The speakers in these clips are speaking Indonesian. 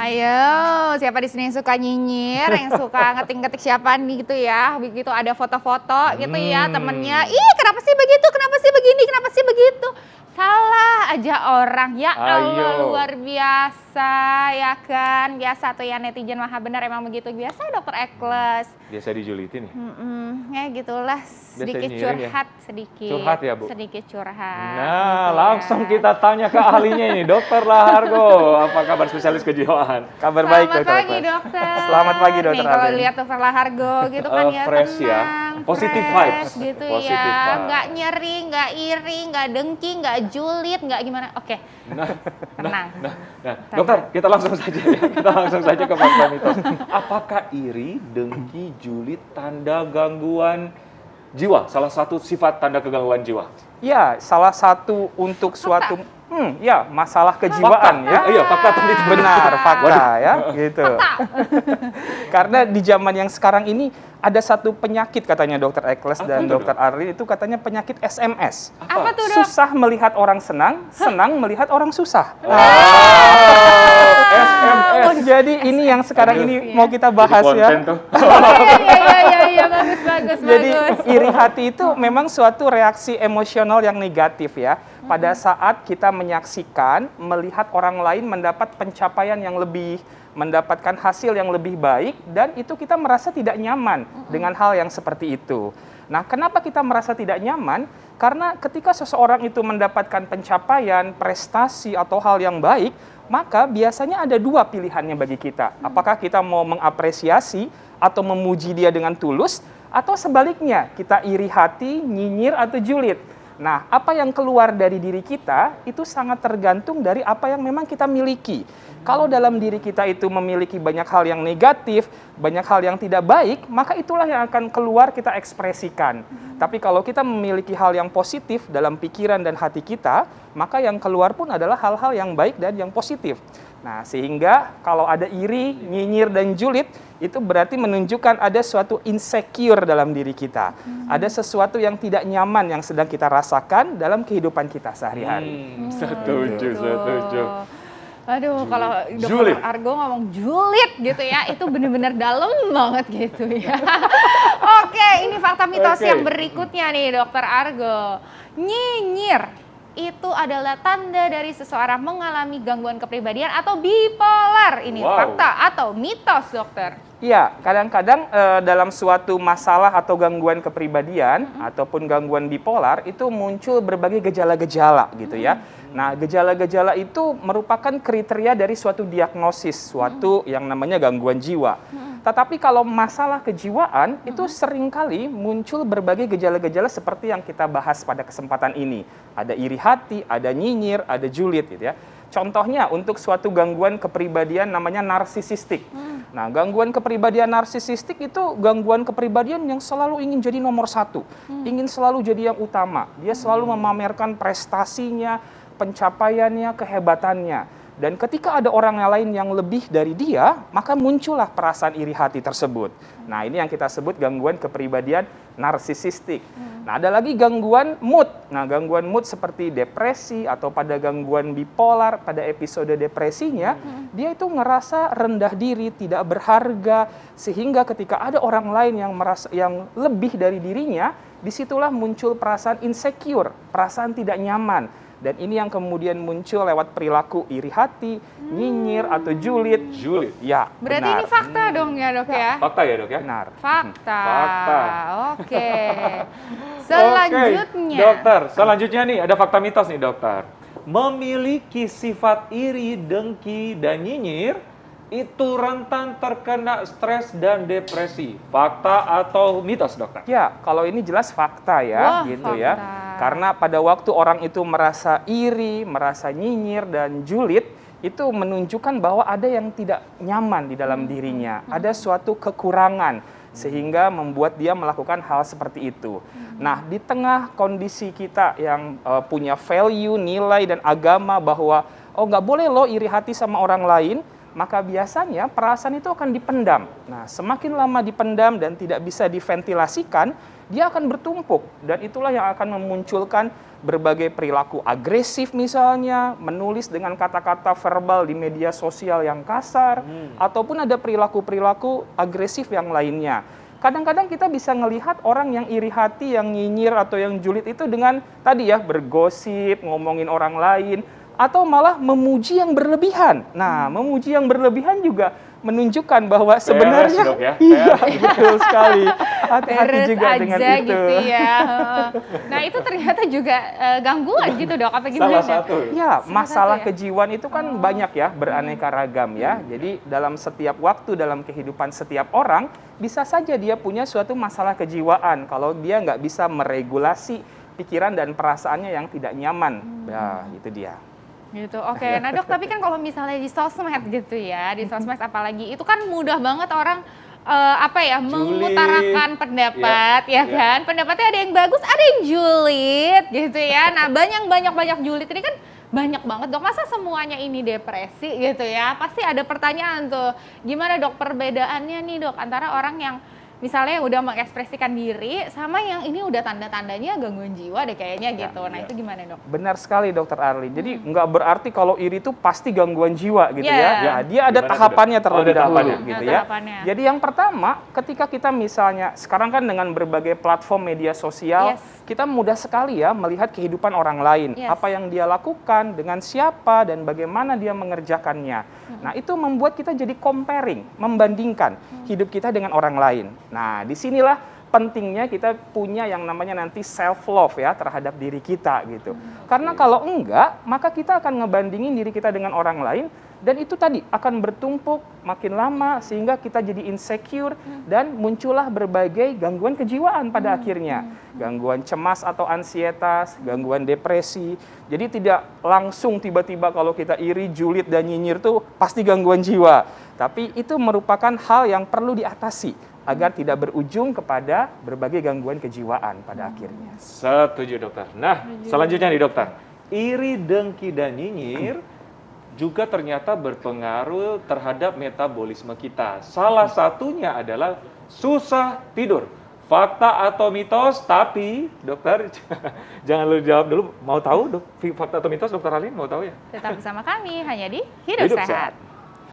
Ayo, siapa di sini yang suka nyinyir, yang suka ngetik-ngetik siapa nih gitu ya. Begitu ada foto-foto gitu ya temennya. Ih, kenapa sih begitu? Kenapa sih begini? Kenapa sih begitu? Salah aja orang. Ya Allah, luar biasa ya kan. Biasa tuh ya netizen maha benar emang begitu. Biasa Dokter Ekles. Biasa dijulitin ya? Ya gitulah, sedikit curhat, ya? Sedikit. Curhat ya Bu? Sedikit curhat. Nah, gitu langsung ya. kita tanya ke ahlinya ini, Dokter Lahargo. Apa kabar spesialis kejiwaan? Kabar baik, Dokter. Selamat pagi, Dokter. Selamat pagi, Dokter. Nih kalau lihat Dokter Lahargo gitu kan ya fresh tenang, ya. Positive fresh, vibes. gitu Positive ya. vibes. Nggak nyeri, nggak iri, nggak dengki, nggak julid, nggak gimana. Oke. Tenang. Dokter, kita langsung saja ya. Kita langsung saja ke fakta mitos. Apakah iri, dengki, julid tanda gangguan jiwa? Salah satu sifat tanda kegangguan jiwa. Ya, salah satu untuk suatu ya masalah kejiwaan fakta. ya. Iya, fakta tadi itu Benar, fakta Waduh. ya, gitu. Karena di zaman yang sekarang ini ada satu penyakit katanya Dokter Ekles dan itu, Dokter Arlin, itu katanya penyakit SMS. Apa tuh, Dok? Susah melihat orang senang, senang melihat orang susah. SMS. Jadi ini yang sekarang ini mau kita bahas Jadi ya. konten tuh. Iya, bagus. Jadi iri hati itu memang suatu reaksi emosional yang negatif ya. Pada saat kita menyaksikan, melihat orang lain mendapat pencapaian yang lebih, mendapatkan hasil yang lebih baik, dan itu kita merasa tidak nyaman dengan hal yang seperti itu. Nah, kenapa kita merasa tidak nyaman? Karena ketika seseorang itu mendapatkan pencapaian, prestasi, atau hal yang baik, maka biasanya ada dua pilihannya bagi kita. Apakah kita mau mengapresiasi atau memuji dia dengan tulus, atau sebaliknya, kita iri hati, nyinyir, atau julid. Nah, apa yang keluar dari diri kita itu sangat tergantung dari apa yang memang kita miliki. Kalau dalam diri kita itu memiliki banyak hal yang negatif, banyak hal yang tidak baik, maka itulah yang akan keluar kita ekspresikan. Tapi kalau kita memiliki hal yang positif dalam pikiran dan hati kita, maka yang keluar pun adalah hal-hal yang baik dan yang positif. Nah, sehingga kalau ada iri, nyinyir, dan julid, itu berarti menunjukkan ada suatu insecure dalam diri kita. Ada sesuatu yang tidak nyaman yang sedang kita rasakan dalam kehidupan kita sehari-hari. Setuju. Aduh, kalau Dokter Argo ngomong julid gitu ya, itu benar-benar dalam banget gitu ya. Oke, ini fakta mitos yang berikutnya nih, Dokter Argo. Nyinyir itu adalah tanda dari seseorang mengalami gangguan kepribadian atau bipolar. Ini fakta atau mitos, Dokter? Iya, kadang-kadang dalam suatu masalah atau gangguan kepribadian ataupun gangguan bipolar itu muncul berbagai gejala-gejala gitu ya. Nah, gejala-gejala itu merupakan kriteria dari suatu diagnosis, suatu yang namanya gangguan jiwa. Tetapi kalau masalah kejiwaan itu seringkali muncul berbagai gejala-gejala seperti yang kita bahas pada kesempatan ini. Ada iri hati, ada nyinyir, ada julid gitu ya. Contohnya untuk suatu gangguan kepribadian namanya narsisistik. Nah, gangguan kepribadian narsisistik itu gangguan kepribadian yang selalu ingin jadi nomor satu. Ingin selalu jadi yang utama. Dia selalu memamerkan prestasinya, pencapaiannya, kehebatannya. Dan ketika ada orang lain yang lebih dari dia, maka muncullah perasaan iri hati tersebut. Nah, ini yang kita sebut gangguan kepribadian narsisistik. Nah, ada lagi gangguan mood. Nah, gangguan mood seperti depresi atau pada gangguan bipolar, pada episode depresinya, dia itu ngerasa rendah diri, tidak berharga, sehingga ketika ada orang lain yang merasa yang lebih dari dirinya, disitulah muncul perasaan insecure, perasaan tidak nyaman. Dan ini yang kemudian muncul lewat perilaku iri hati, nyinyir, atau julid. Julid? Ya, berarti benar. ini fakta dong ya, Dok ya? Fakta ya, Dok ya? Benar. Fakta. Oke. Oke, Dokter, selanjutnya nih ada fakta mitos nih, Dokter. Memiliki sifat iri, dengki, dan nyinyir itu rentan terkena stres dan depresi. Fakta atau mitos, Dokter? Ya, kalau ini jelas fakta ya, gitu fakta. ya. Karena pada waktu orang itu merasa iri, merasa nyinyir dan julid, itu menunjukkan bahwa ada yang tidak nyaman di dalam dirinya. Ada suatu kekurangan sehingga membuat dia melakukan hal seperti itu. Nah, di tengah kondisi kita yang punya value, nilai dan agama bahwa nggak boleh lo iri hati sama orang lain, maka biasanya perasaan itu akan dipendam. Nah, semakin lama dipendam dan tidak bisa diventilasikan, dia akan bertumpuk. Dan itulah yang akan memunculkan berbagai perilaku agresif misalnya, menulis dengan kata-kata verbal di media sosial yang kasar, ataupun ada perilaku-perilaku agresif yang lainnya. Kadang-kadang kita bisa melihat orang yang iri hati, yang nyinyir, atau yang julid itu dengan tadi ya, bergosip, ngomongin orang lain, atau malah memuji yang berlebihan. Nah, memuji yang berlebihan juga menunjukkan bahwa sebenarnya Dok, ya? iya, betul sekali. Hati-hati juga dengan aja itu. gitu ya. Nah, itu ternyata juga gangguan gitu, Dok. Apa Salah gimana? satu. Ya, Salah masalah satu ya? kejiwaan itu kan banyak ya, beraneka ragam ya. Jadi dalam setiap waktu, dalam kehidupan setiap orang, bisa saja dia punya suatu masalah kejiwaan kalau dia nggak bisa meregulasi pikiran dan perasaannya yang tidak nyaman. Ya, itu dia. Gitu, oke. Nah Dok, tapi kan kalau misalnya di sosmed gitu ya, di sosmed apalagi, itu kan mudah banget orang mengutarakan pendapat, ya kan? Pendapatnya ada yang bagus, ada yang julid gitu ya. Nah, banyak julid ini kan banyak banget, Dok. Masa semuanya ini depresi gitu ya? Pasti ada pertanyaan tuh, gimana Dok perbedaannya nih Dok antara orang yang misalnya udah mengekspresikan diri sama yang ini udah tanda-tandanya gangguan jiwa deh kayaknya gitu. Nah, itu gimana Dok? Benar sekali Dokter Arli. Jadi nggak berarti kalau iri itu pasti gangguan jiwa gitu ya. Ya, dia ada Gimana tahapannya tuh, Dok? terlebih Ada dahulu tahapannya. gitu Ada ya. tahapannya. Jadi yang pertama, ketika kita misalnya sekarang kan dengan berbagai platform media sosial, kita mudah sekali ya melihat kehidupan orang lain, apa yang dia lakukan, dengan siapa dan bagaimana dia mengerjakannya. Nah, itu membuat kita jadi comparing, membandingkan hidup kita dengan orang lain. Nah, disinilah pentingnya kita punya yang namanya nanti self love ya terhadap diri kita gitu. Karena kalau enggak, maka kita akan ngebandingin diri kita dengan orang lain dan itu tadi akan bertumpuk makin lama sehingga kita jadi insecure dan muncullah berbagai gangguan kejiwaan pada akhirnya. Gangguan cemas atau ansietas, gangguan depresi. Jadi tidak langsung tiba-tiba kalau kita iri, julid dan nyinyir tuh pasti gangguan jiwa. Tapi itu merupakan hal yang perlu diatasi agar tidak berujung kepada berbagai gangguan kejiwaan pada akhirnya. Setuju dokter. Nah, selanjutnya nih dokter. Iri, dengki, dan nyinyir juga ternyata berpengaruh terhadap metabolisme kita. Salah satunya adalah susah tidur. Fakta atau mitos? Tapi dokter, jangan lu jawab dulu. Mau tahu fakta atau mitos, dokter Alin? Mau tahu ya? Tetap bersama kami hanya di Hidup Sehat.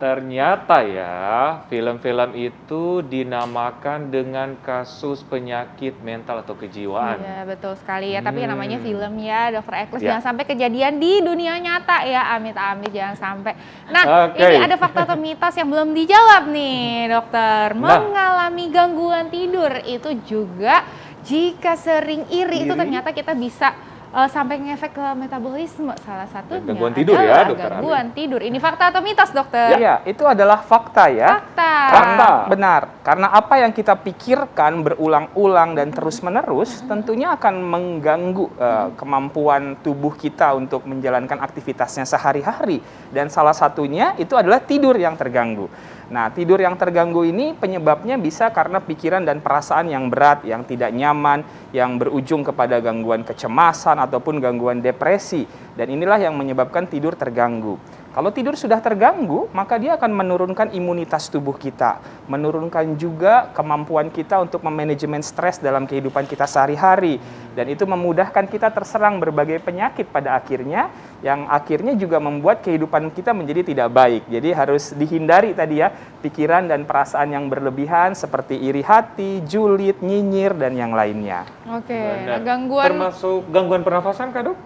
Ternyata ya, film-film itu dinamakan dengan kasus penyakit mental atau kejiwaan. Iya, betul sekali ya. Tapi yang namanya film ya, Dokter Eklis, jangan sampai kejadian di dunia nyata ya. Amit-amit jangan sampai. Nah, ini ada fakta atau mitos yang belum dijawab nih, Dokter. Mengalami gangguan tidur itu juga jika sering iri itu ternyata kita bisa sampai ngefek ke metabolisme. Salah satunya gangguan tidur ya, dokter. Gangguan tidur. Ini fakta atau mitos, dokter? Iya, itu adalah fakta ya. Fakta. Benar. Karena apa yang kita pikirkan berulang-ulang dan terus-menerus tentunya akan mengganggu kemampuan tubuh kita untuk menjalankan aktivitasnya sehari-hari. Dan salah satunya itu adalah tidur yang terganggu. Nah, tidur yang terganggu ini penyebabnya bisa karena pikiran dan perasaan yang berat, yang tidak nyaman, yang berujung kepada gangguan kecemasan ataupun gangguan depresi. Dan inilah yang menyebabkan tidur terganggu. Kalau tidur sudah terganggu, maka dia akan menurunkan imunitas tubuh kita, menurunkan juga kemampuan kita untuk memanajemen stres dalam kehidupan kita sehari-hari. Dan itu memudahkan kita terserang berbagai penyakit pada akhirnya, yang akhirnya juga membuat kehidupan kita menjadi tidak baik. Jadi harus dihindari tadi ya, pikiran dan perasaan yang berlebihan seperti iri hati, julid, nyinyir, dan yang lainnya. Oke, nah, gangguan... Termasuk gangguan pernafasan kah, Dok?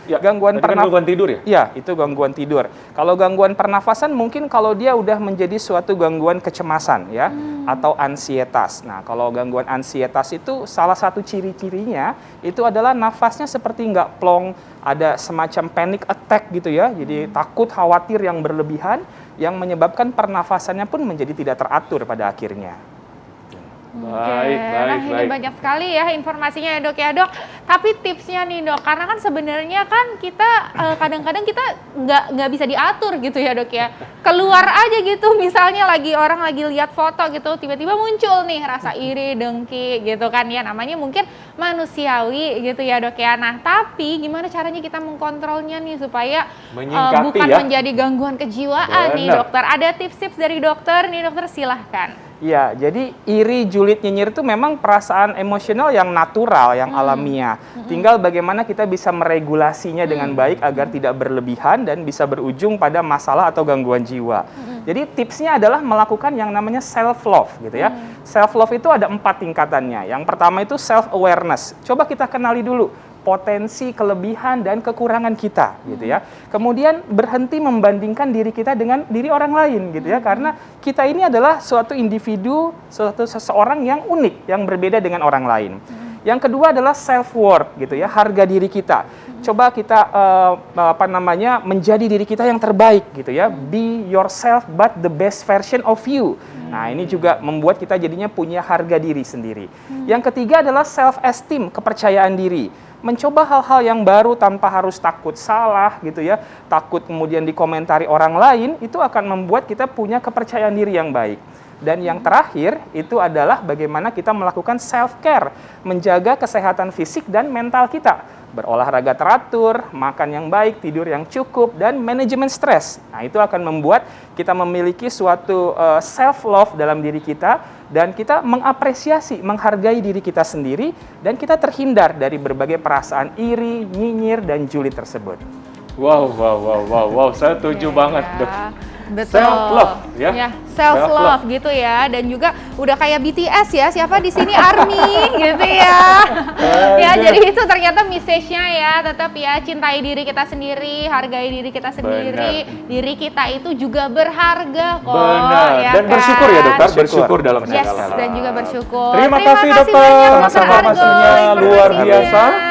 Ya, gangguan tidur ya? Ya, itu gangguan tidur. Kalau gangguan pernafasan mungkin kalau dia udah menjadi suatu gangguan kecemasan ya, atau ansietas. Nah, kalau gangguan ansietas itu salah satu ciri-cirinya itu adalah nafasnya seperti nggak plong, ada semacam panic attack gitu ya. Jadi takut, khawatir yang berlebihan yang menyebabkan pernafasannya pun menjadi tidak teratur pada akhirnya. Baik, Nah, ini baik. banyak sekali ya informasinya ya dok ya dok. Tapi tipsnya nih dok, karena kan sebenarnya kan kita kadang-kadang kita nggak bisa diatur gitu ya dok ya. Keluar aja gitu, misalnya orang lagi lihat foto gitu, tiba-tiba muncul nih rasa iri, dengki gitu kan ya. Namanya mungkin manusiawi gitu ya dok ya. Nah tapi gimana caranya kita mengkontrolnya nih supaya Menyingkapi bukan ya. menjadi gangguan kejiwaan nih Benar. dokter. Ada tips-tips dari dokter nih dokter, silahkan. Ya, jadi iri, julid, nyinyir itu memang perasaan emosional yang natural, yang alamiah. Tinggal bagaimana kita bisa meregulasinya dengan baik agar tidak berlebihan dan bisa berujung pada masalah atau gangguan jiwa. Jadi tipsnya adalah melakukan yang namanya self-love gitu ya. Self-love itu ada 4 tingkatannya. Yang pertama itu self-awareness. Coba kita kenali dulu potensi, kelebihan, dan kekurangan kita gitu ya. Kemudian berhenti membandingkan diri kita dengan diri orang lain gitu ya, karena kita ini adalah suatu individu, suatu seseorang yang unik, yang berbeda dengan orang lain. Yang kedua adalah self worth gitu ya, harga diri kita. Coba kita menjadi diri kita yang terbaik gitu ya. Be yourself but the best version of you. Nah, ini juga membuat kita jadinya punya harga diri sendiri. Yang ketiga adalah self esteem, kepercayaan diri. Mencoba hal-hal yang baru tanpa harus takut salah gitu ya, takut kemudian dikomentari orang lain, itu akan membuat kita punya kepercayaan diri yang baik. Dan yang terakhir itu adalah bagaimana kita melakukan self-care, menjaga kesehatan fisik dan mental kita. Berolahraga teratur, makan yang baik, tidur yang cukup, dan manajemen stres. Nah, itu akan membuat kita memiliki suatu self-love dalam diri kita, dan kita mengapresiasi, menghargai diri kita sendiri, dan kita terhindar dari berbagai perasaan iri, nyinyir, dan julid tersebut. Wow, saya setuju banget, Dok. Betul. Self-love, ya. Self-love gitu ya. Dan juga udah kayak BTS ya, siapa di sini ARMY gitu ya. Ya, jadi itu ternyata message-nya ya, tetap ya cintai diri kita sendiri, hargai diri kita sendiri. Benar. Diri kita itu juga berharga kok. Benar. Ya Dan kan? bersyukur ya, Dokter. Bersyukur. Bersyukur dalam Yes, segala hal. dan juga bersyukur. Terima kasih, Dokter. banyak, Dokter Sama-sama, Argo, informasinya luar informasinya. biasa.